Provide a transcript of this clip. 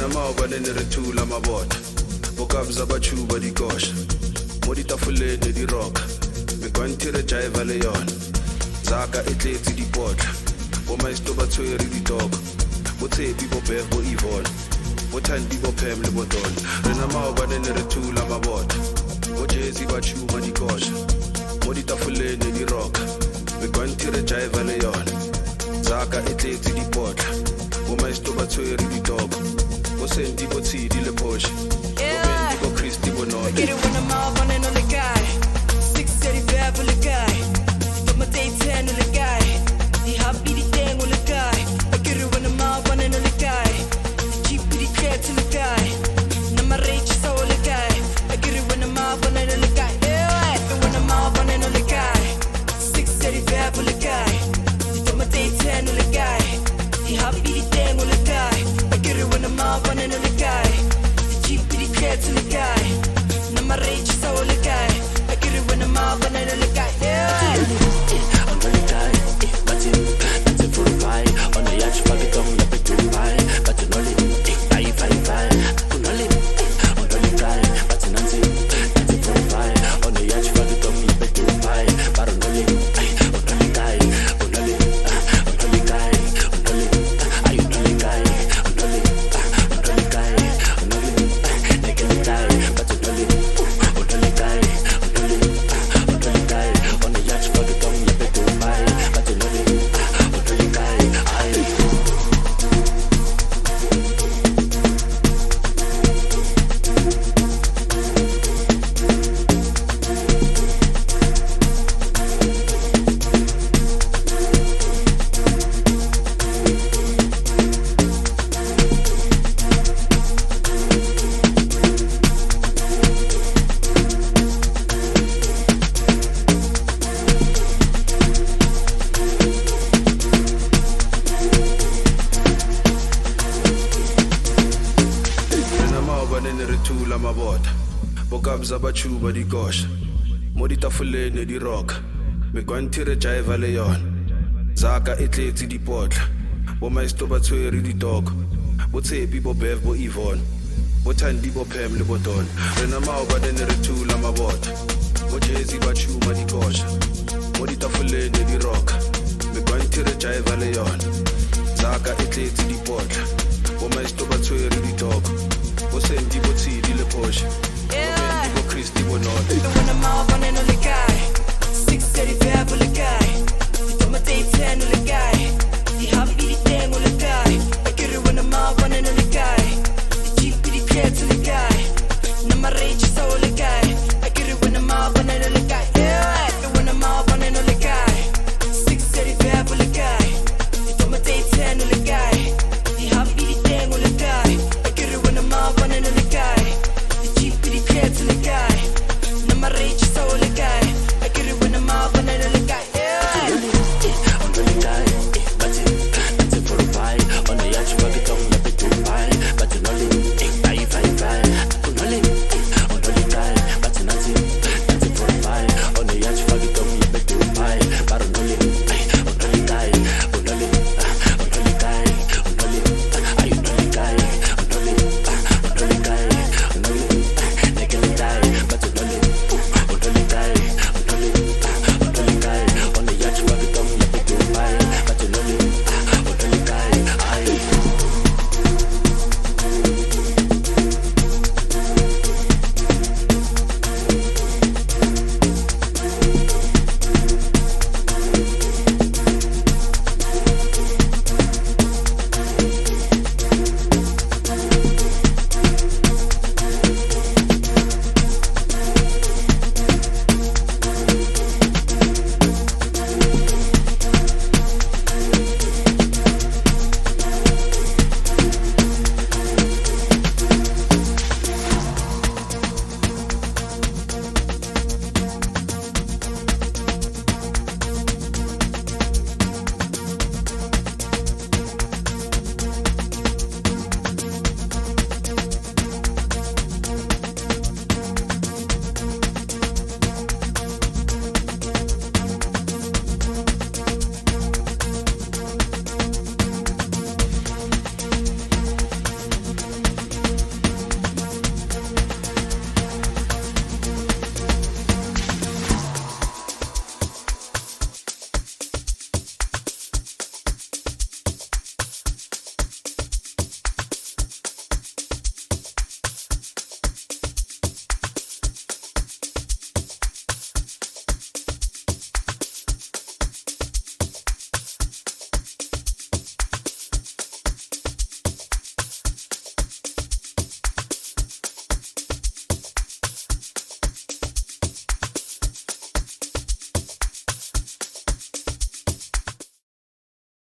Rena maobane ne re thula mabota bokabza bachuba dikosha mo ditafoleng di rock megwanti re jive le yona zaka e tletse dipotla bo maisto ba tshwere ditoko bo tshepi bo bev bo Yvonne bo thandi bo phem le botona rena maobane ne re thula mabota bo jezi ba chuma dikosha mo ditafoleng di rock megwanti re jive le yona zaka e tletse dipotla bo maisto ba tshwere ditoko bo senti bo tshidi le Porsche bo Christy bo no get it when I'm out running on the guy 635 on the guy got my day 10 on the guy the happy the thing on the guy I get it when I'm out running on the guy the cheap the cat on the guy now my rage is all the guy I get it when I'm out running on the guy yeah when I'm out running on the guy 635 on the guy got my day 10 on the guy the happy the thing on the guy I get it when I'm out running on the guy cheap the cats in the guy. Now my rage is all the guy. I get it when I'm out, but I don't look at I'm gonna die, but that's a full fight. On the yacht, fuck it, don't let it do fine. But you know it, I fight. You know it, on the guy, but you know that's a full fight. On the yacht, fuck it, don't let it do fine. But on the guy, on the guy, I you know the guy, on the guy. bokabza bachuba dikosha mo ditafoleng di rock megwanti re jive le yona zaka e tletse dipotla bo maisto ba tshwere ditoko bo tshepi bo bev bo Yvonne bo thandi bo phem le botona rena maobane ne re thula mabota bo jezi ba chuma dikosha mo ditafoleng di rock megwanti re jive le yona zaka e tletse dipotla